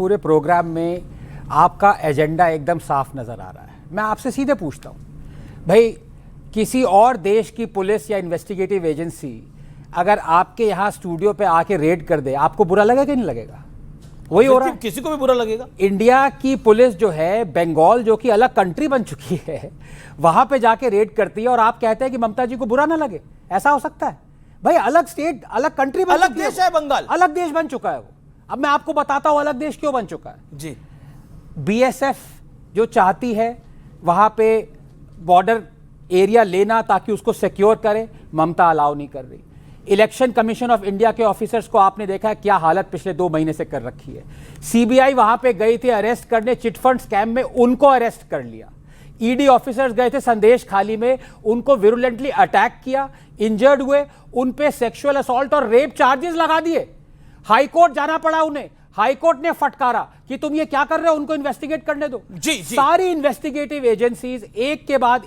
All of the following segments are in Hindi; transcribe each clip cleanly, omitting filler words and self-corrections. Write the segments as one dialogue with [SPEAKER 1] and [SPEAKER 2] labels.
[SPEAKER 1] पूरे प्रोग्राम में आपका एजेंडा एकदम साफ नजर आ रहा है। मैं आपसे सीधे पूछता हूँ, भाई किसी और देश की पुलिस या इन्वेस्टिगेटिव एजेंसी अगर आपके यहाँ स्टूडियो पे आके रेड कर दे, आपको बुरा लगेगा कि नहीं लगेगा? वही हो रहा है,
[SPEAKER 2] किसी को भी बुरा लगेगा।
[SPEAKER 1] इंडिया की पुलिस जो है, बंगाल जो कि अलग कंट्री बन चुकी है, वहां पे जाके रेड करती है और आप कहते हैं कि ममता जी को बुरा ना लगे। ऐसा हो सकता है? भाई अलग स्टेट, अलग कंट्री,
[SPEAKER 2] अलग देश है बंगाल,
[SPEAKER 1] अलग देश बन चुका है वो। अब मैं आपको बताता हूं अलग देश क्यों बन चुका है
[SPEAKER 2] जी।
[SPEAKER 1] बीएसएफ जो चाहती है वहां पे बॉर्डर एरिया लेना ताकि उसको सिक्योर करे, ममता अलाउ नहीं कर रही। इलेक्शन कमीशन ऑफ इंडिया के ऑफिसर्स को आपने देखा है क्या हालत पिछले 2 महीने से कर रखी है। सीबीआई वहां पे गई थी अरेस्ट करने, चिटफंड स्कैम में उनको अरेस्ट कर लिया। ईडी ऑफिसर्स गए थे संदेश खाली में, उनको विरुलेंटली अटैक किया, इंजर्ड हुए, उन पे सेक्सुअल असॉल्ट और रेप चार्जेस लगा दिए। हाईकोर्ट जाना पड़ा उन्हें, हाईकोर्ट ने फटकारा कि तुम ये क्या कर रहे हो, उनको इन्वेस्टिगेट करने दो।
[SPEAKER 2] जी।
[SPEAKER 1] सारी इन्वेस्टिगेटिव एजेंसीज एक के बाद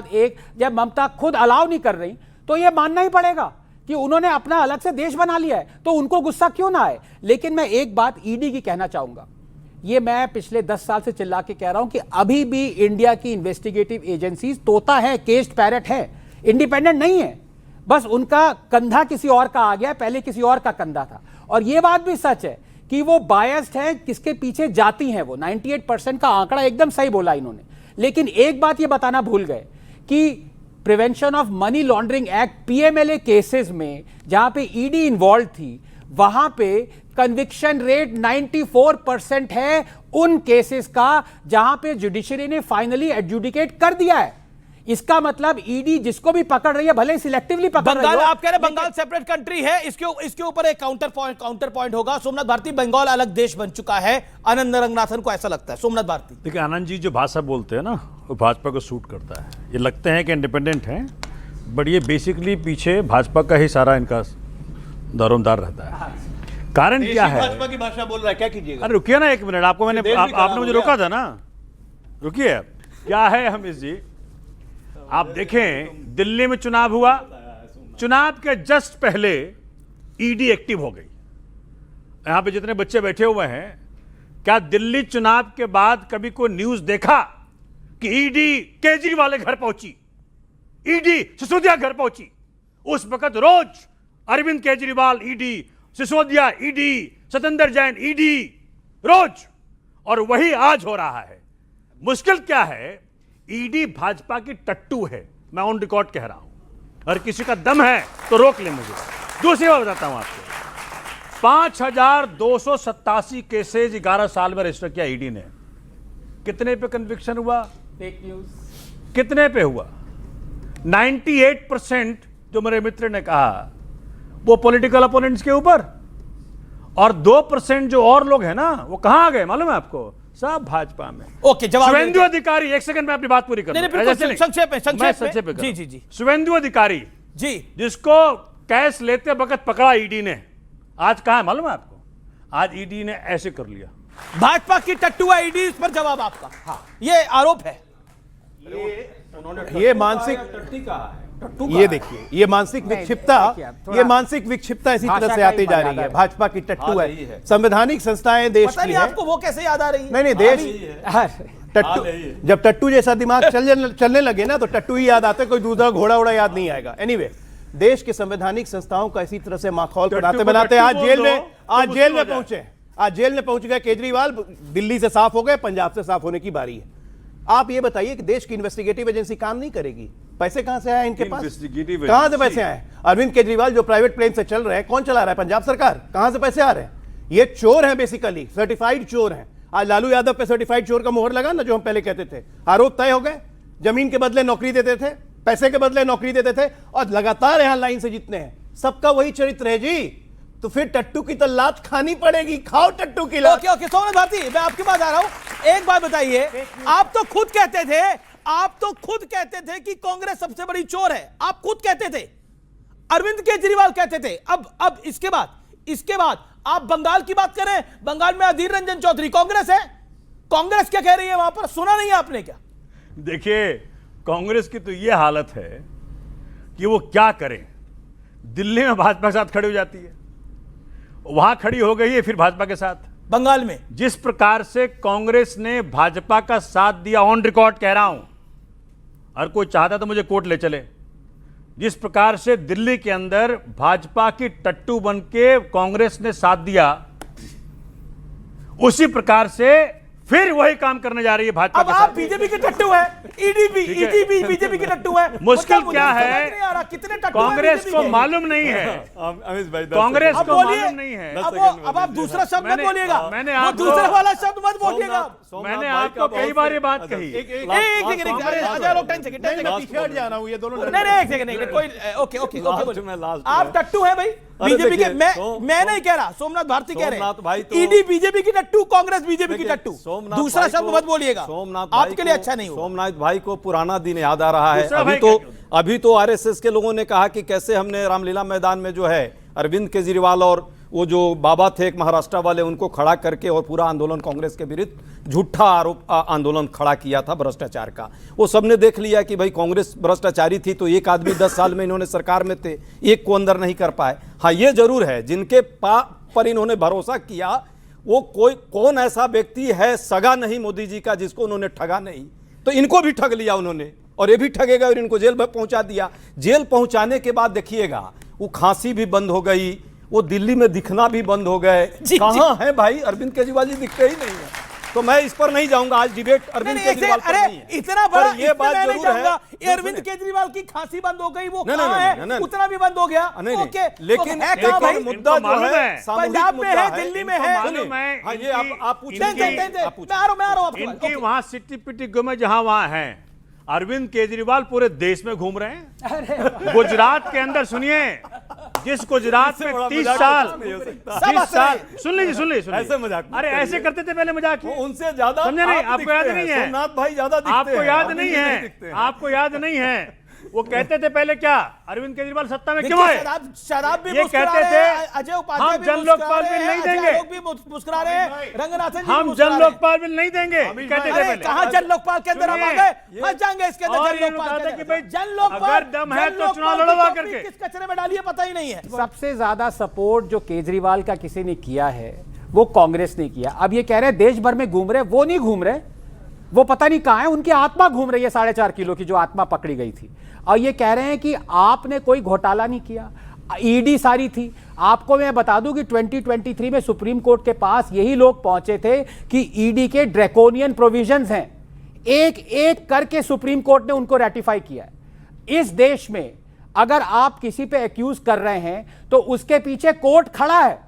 [SPEAKER 1] एक, जब ममता खुद अलाउ नहीं कर रही तो ये मानना ही पड़ेगा कि उन्होंने अपना अलग से देश बना लिया है, तो उनको गुस्सा क्यों ना आए। लेकिन मैं एक बात ईडी की कहना चाहूंगा, ये मैं पिछले 10 साल से चिल्ला के कह रहा हूं कि अभी भी इंडिया की इन्वेस्टिगेटिव एजेंसीज तोता है, केस्ड पैरट है, इंडिपेंडेंट नहीं है। बस उनका कंधा किसी और का आ गया, पहले किसी और का कंधा था। और यह बात भी सच है कि वो बायस्ड है, किसके पीछे जाती हैं वो। 98% का आंकड़ा एकदम सही बोला इन्होंने। लेकिन एक बात ये बताना भूल गए कि prevention of money laundering act PMLA cases में जहां पे ईडी इन्वॉल्व थी, वहां पे कन्विक्शन रेट 94% है उन केसेस का जहां पे जुडिशरी ने फाइनली एडजुडिकेट कर दिया है। इसका मतलब ईडी जिसको भी पकड़ रही है, भले सिलेक्टिवली पकड़ रही है।
[SPEAKER 2] आप कह रहे बंगाल सेपरेट कंट्री है, इसके ऊपर एक काउंटर पॉइंट होगा। सोमनाथ भारती, बंगाल अलग देश बन चुका है, आनंद रंगनाथन को ऐसा लगता है। सोमनाथ भारती,
[SPEAKER 3] देखिए आनंद जी जो भाषा बोलते हैं ना, वो भाजपा को सूट करता है। ये लगते हैं कि इंडिपेंडेंट हैं, बट ये बेसिकली पीछे भाजपा का ही सारा इनका दारोमदार रहता है। कारण क्या है?
[SPEAKER 4] भाजपा की भाषा बोल रहा है, क्या कीजिएगा?
[SPEAKER 3] अरे रुकिए ना 1 मिनट, आपको मैंने आपने मुझे रोका था ना, रुकिए। क्या है हम इस जी, आप देखें दिल्ली में चुनाव हुआ, चुनाव के जस्ट पहले ईडी एक्टिव हो गई। यहां पे जितने बच्चे बैठे हुए हैं, क्या दिल्ली चुनाव के बाद कभी कोई न्यूज देखा कि ईडी केजरीवाल के घर पहुंची, ईडी सिसोदिया घर पहुंची? उस वक्त रोज Arvind Kejriwal ED, Sisodia ED, Satyendra Jain ED, रोज। और वही आज हो रहा है। मुश्किल क्या है, ईडी भाजपा की टट्टू है, मैं ऑन रिकॉर्ड कह रहा हूं। और किसी का दम है तो रोक ले मुझे। दूसरी बात बताता हूं आपको, 5287 केसेज 11 साल में रजिस्टर किया ईडी ने। कितने पे कन्विक्शन हुआ?
[SPEAKER 1] फेक न्यूज
[SPEAKER 3] कितने पे हुआ? 98% जो मेरे मित्र ने कहा वो पॉलिटिकल अपोनेंट्स के ऊपर, और 2% जो और लोग हैं ना, वो कहां आ गए मालूम है आपको? सब भाजपा में।
[SPEAKER 2] ओके, जवाब
[SPEAKER 3] शुभेंदु अधिकारी, 1 सेकंड में अपनी बात पूरी करूं।
[SPEAKER 2] संक्षेप में। जी।
[SPEAKER 3] शुभेंदु अधिकारी
[SPEAKER 2] जी,
[SPEAKER 3] जिसको कैश लेते वक्त पकड़ा ईडी ने, आज कहां है मालूम है आपको? आज ईडी ने ऐसे कर लिया।
[SPEAKER 2] भाजपा की टट्टू है ईडी, इस पर जवाब आपका? हाँ, ये आरोप है।
[SPEAKER 4] ये मानसिक, ये देखिए, ये मानसिक विक्षिप्तता इसी तरह से आती जा रही है। भाजपा की टट्टू है, संवैधानिक संस्थाएं देश
[SPEAKER 2] पता
[SPEAKER 4] की
[SPEAKER 2] नहीं
[SPEAKER 4] है।
[SPEAKER 2] आपको वो कैसे याद आ रही है?
[SPEAKER 4] नहीं देश टट्टू, जब टट्टू जैसा दिमाग चलने लगे ना, तो टट्टू ही याद आते, कोई दूसरा घोड़ा उड़ा याद नहीं आएगा। एनीवे, देश के संवैधानिक संस्थाओं का इसी तरह से माहौल बनाते आज जेल में पहुंच गए केजरीवाल। दिल्ली से साफ हो गए, पंजाब से साफ होने की बारी है। आप ये बताइए कि देश की इन्वेस्टिगेटिव एजेंसी काम नहीं करेगी? पैसे कहां से आए इनके पास? कहां से पैसे आए? अरविंद केजरीवाल जो प्राइवेट प्लेन से चल रहे हैं, कौन चला रहा है? पंजाब सरकार। कहां से पैसे आ रहे हैं? ये चोर हैं, बेसिकली सर्टिफाइड चोर हैं। आज लालू यादव पे सर्टिफाइड चोर का मोहर लगा ना, जो हम पहले कहते थे। आरोप तय हो गए, जमीन के बदले नौकरी देते थे, पैसे के बदले नौकरी देते थे, और लगातार यहां लाइन से जीतने हैं। सबका वही चरित्र है जी। तो फिर टट्टू की तो लात खानी पड़ेगी, खाओ टट्टू की लात।
[SPEAKER 2] ओके, सोमनाथ भारती, मैं आपके पास आ रहा हूं। एक बात बताइए, आप तो खुद कहते थे कि कांग्रेस सबसे बड़ी चोर है। आप खुद कहते थे, अरविंद केजरीवाल कहते थे। अब इसके बाद आप बंगाल की बात करें, बंगाल में अधीर रंजन चौधरी कांग्रेस है। कांग्रेस क्या कह रही है वहां पर, सुना नहीं आपने क्या?
[SPEAKER 3] देखिए, कांग्रेस की तो यह हालत है कि वो क्या करें। दिल्ली में भाजपा के साथ खड़ी हो जाती है, वहां खड़ी हो गई है फिर भाजपा के साथ।
[SPEAKER 2] बंगाल में।
[SPEAKER 3] जिस प्रकार से कांग्रेस ने भाजपा का साथ दिया, ऑन रिकॉर्ड कह रहा हूं, और कोई चाहता तो मुझे कोर्ट ले चले, जिस प्रकार से दिल्ली के अंदर भाजपा की टट्टू बन के कांग्रेस ने साथ दिया, उसी प्रकार से फिर वही काम करने जा रही है भाजपा
[SPEAKER 2] अब
[SPEAKER 3] के
[SPEAKER 2] आप
[SPEAKER 3] साथ।
[SPEAKER 2] बीजेपी के टट्टू है, ईडीपी बीजेपी के टट्टू है।
[SPEAKER 3] मुश्किल
[SPEAKER 2] मतलब
[SPEAKER 3] क्या
[SPEAKER 2] मुझे समझ
[SPEAKER 3] है,
[SPEAKER 2] नहीं आ रहा, कितने टट्टू हैं
[SPEAKER 3] कांग्रेस
[SPEAKER 2] BJP
[SPEAKER 3] को
[SPEAKER 2] के?
[SPEAKER 3] मालूम नहीं है,
[SPEAKER 5] अमित भाई
[SPEAKER 3] कांग्रेस
[SPEAKER 2] अब
[SPEAKER 3] को
[SPEAKER 2] बोलिए,
[SPEAKER 3] मालूम नहीं है।
[SPEAKER 2] अब आप दूसरा शब्द मत
[SPEAKER 3] मैंने-
[SPEAKER 2] बोलिएगा,
[SPEAKER 3] मैंने
[SPEAKER 2] वो
[SPEAKER 3] आपको-
[SPEAKER 2] दूसरा वाला शब्द मत बोलिएगा।
[SPEAKER 3] मैंने आपको कई बार ये बात कही।
[SPEAKER 2] एक सेकंड, अजय लोग 10 सेकंड
[SPEAKER 4] पीछे हट जाना, ये दोनों
[SPEAKER 2] नहीं एक सेकंड, कोई ओके ओके
[SPEAKER 5] लास्ट में, लास्ट
[SPEAKER 2] आप
[SPEAKER 5] में।
[SPEAKER 2] टट्टू हैं भाई
[SPEAKER 5] अरे
[SPEAKER 2] बीजेपी के।
[SPEAKER 5] देखिए,
[SPEAKER 2] मैं नहीं कह रहा, सोमनाथ भारती कह रहे
[SPEAKER 5] सोमनाथ भाई
[SPEAKER 2] हैं
[SPEAKER 5] तो-
[SPEAKER 2] ईडी बीजेपी की टट्टू, कांग्रेस बीजेपी की
[SPEAKER 5] देखिए,
[SPEAKER 2] टट्टू।
[SPEAKER 5] सोमनाथ
[SPEAKER 2] दूसरा
[SPEAKER 5] भाई
[SPEAKER 2] शब्द
[SPEAKER 5] को-
[SPEAKER 2] मत बोलिएगा,
[SPEAKER 5] सोमनाथ भाई
[SPEAKER 2] आपके लिए
[SPEAKER 5] को-
[SPEAKER 2] अच्छा नहीं होगा।
[SPEAKER 5] सोमनाथ भाई को पुराना दिन याद आ रहा है।
[SPEAKER 3] दूसरा भाई
[SPEAKER 5] अभी तो आरएसएस के लोगों ने कहा कि कैसे हमने रामलीला मैदान में जो है अरविंद केजरीवाल और वो जो बाबा थे एक महाराष्ट्र वाले, उनको खड़ा करके और पूरा आंदोलन कांग्रेस के विरुद्ध झूठा आरोप आंदोलन खड़ा किया था भ्रष्टाचार का। वो सबने देख लिया कि भाई कांग्रेस भ्रष्टाचारी थी, तो एक आदमी 10 साल में इन्होंने सरकार में थे, एक को अंदर नहीं कर पाए। हाँ, ये जरूर है जिनके पर इन्होंने भरोसा किया, वो कौन ऐसा व्यक्ति है सगा नहीं मोदी जी का जिसको उन्होंने ठगा नहीं, तो इनको भी ठग लिया उन्होंने, और ये भी ठगेगा और इनको जेल में पहुंचा दिया। जेल पहुंचाने के बाद देखिएगा वो खांसी भी बंद हो गई, वो दिल्ली में दिखना भी बंद हो गए। कहां है भाई अरविंद केजरीवाल जी? दिखते ही नहीं है। तो मैं इस पर नहीं जाऊंगा, आज डिबेट अरविंद केजरीवाल पर नहीं है।
[SPEAKER 2] इतना बड़ा
[SPEAKER 5] पर ये बात जरूर है,
[SPEAKER 2] अरविंद केजरीवाल की खांसी बंद हो गई, वो
[SPEAKER 5] नहीं,
[SPEAKER 2] कहां
[SPEAKER 5] नहीं,
[SPEAKER 2] है?
[SPEAKER 5] नहीं,
[SPEAKER 2] उतना भी बंद हो गया।
[SPEAKER 5] नहीं, नहीं,
[SPEAKER 2] ओके,
[SPEAKER 5] लेकिन
[SPEAKER 2] तो है कहां भाई?
[SPEAKER 5] मुद्दा जो
[SPEAKER 3] मालूम
[SPEAKER 5] है
[SPEAKER 3] है,
[SPEAKER 5] सामूहिक
[SPEAKER 2] पंजाब में
[SPEAKER 5] मुद्दा
[SPEAKER 2] है, दिल्ली में है।
[SPEAKER 3] मालूम है,
[SPEAKER 5] हाँ, ये आप पूछिए।
[SPEAKER 2] मैं आ रहा हूं आपके
[SPEAKER 3] इनकी वहां सिटी पिटी गुमे जहां वहां हैं, अरविंद केजरीवाल पूरे देश में घूम रहे हैं। गुजरात के अंदर सुनिए, जिस गुजरात में 30 साल सुन लीजिए
[SPEAKER 5] ऐसे मजाक मत
[SPEAKER 3] अरे
[SPEAKER 5] करिए।
[SPEAKER 3] ऐसे करते थे पहले मजाक,
[SPEAKER 5] उनसे ज्यादा
[SPEAKER 3] समझे नहीं?
[SPEAKER 5] आप
[SPEAKER 3] आपको याद
[SPEAKER 5] दिखते
[SPEAKER 3] नहीं
[SPEAKER 5] हैं।
[SPEAKER 3] है?
[SPEAKER 5] सोमनाथ भाई ज्यादा दिखते
[SPEAKER 3] आपको
[SPEAKER 5] हैं,
[SPEAKER 3] याद
[SPEAKER 5] आप
[SPEAKER 3] नहीं
[SPEAKER 5] नहीं
[SPEAKER 3] है?
[SPEAKER 5] दिखते हैं।
[SPEAKER 3] आपको याद नहीं है? वो कहते थे पहले क्या, अरविंद केजरीवाल सत्ता में क्यों
[SPEAKER 2] देखिए,
[SPEAKER 3] आए?
[SPEAKER 2] शराब भी
[SPEAKER 3] ये
[SPEAKER 2] मुस्कुरा
[SPEAKER 3] कहते
[SPEAKER 2] रहे
[SPEAKER 3] थे,
[SPEAKER 2] हैं, अजय उपाध्याय
[SPEAKER 3] हम
[SPEAKER 2] भी
[SPEAKER 3] जन
[SPEAKER 2] मुस्कुरा
[SPEAKER 3] लोकपाल
[SPEAKER 2] रहे
[SPEAKER 3] बिल
[SPEAKER 2] हैं,
[SPEAKER 3] नहीं
[SPEAKER 2] अजय
[SPEAKER 3] देंगे।
[SPEAKER 2] लोग भी मुस्कुरा रहे हैं, रंगनाथन जी भी
[SPEAKER 3] हम
[SPEAKER 2] मुस्कुरा
[SPEAKER 3] जन
[SPEAKER 2] रहे हैं।
[SPEAKER 3] लोकपाल बिल नहीं देंगे, कहते थे
[SPEAKER 2] अरे
[SPEAKER 3] पहले।
[SPEAKER 2] कहां जन लोकपाल के अंदर हम आ गए? फंस जाएंगे इसके अंदर
[SPEAKER 3] और
[SPEAKER 2] जन
[SPEAKER 3] ये
[SPEAKER 2] लोकपाल
[SPEAKER 3] बताते
[SPEAKER 2] के
[SPEAKER 3] कि
[SPEAKER 2] अंदर।
[SPEAKER 3] भाई
[SPEAKER 2] जन लोकपाल,
[SPEAKER 3] अगर दम है
[SPEAKER 2] जन
[SPEAKER 3] तो चुनाव
[SPEAKER 2] लोकपाल की
[SPEAKER 3] लड़वा
[SPEAKER 2] टोपी
[SPEAKER 3] करके।
[SPEAKER 2] किस कचरे में डाली है पता ही नहीं है।
[SPEAKER 1] सबसे ज्यादा सपोर्ट जो केजरीवाल का किसी ने किया है वो कांग्रेस ने किया। अब ये कह रहे हैं देश भर में घूम रहे, वो नहीं घूम रहे, वो पता नहीं कहां है, उनकी आत्मा घूम रही है 4.5 किलो की जो आत्मा पकड़ी गई थी। और ये कह रहे हैं कि आपने कोई घोटाला नहीं किया, ईडी सारी थी। आपको मैं बता दूं कि 2023 में सुप्रीम कोर्ट के पास यही लोग पहुंचे थे कि ईडी के ड्रैकोनियन प्रोविजंस हैं, एक एक करके सुप्रीम कोर्ट ने उनको रेटिफाई किया है। इस देश में अगर आप किसी पे एक्यूज कर रहे हैं तो उसके पीछे कोर्ट खड़ा है।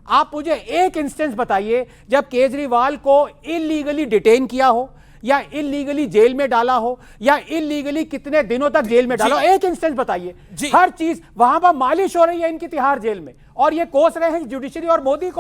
[SPEAKER 1] आप मुझे एक इंस्टेंस बताइए जब केजरीवाल को इलीगली डिटेन किया हो, या इलीगली जेल में डाला हो, या इलीगली कितने दिनों तक जेल में डाला हो, एक इंस्टेंस बताइए। हर चीज वहां पर मालिश हो रही है इनकी तिहाड़ जेल में, और ये कोस रहे हैं जुडिशरी और मोदी को।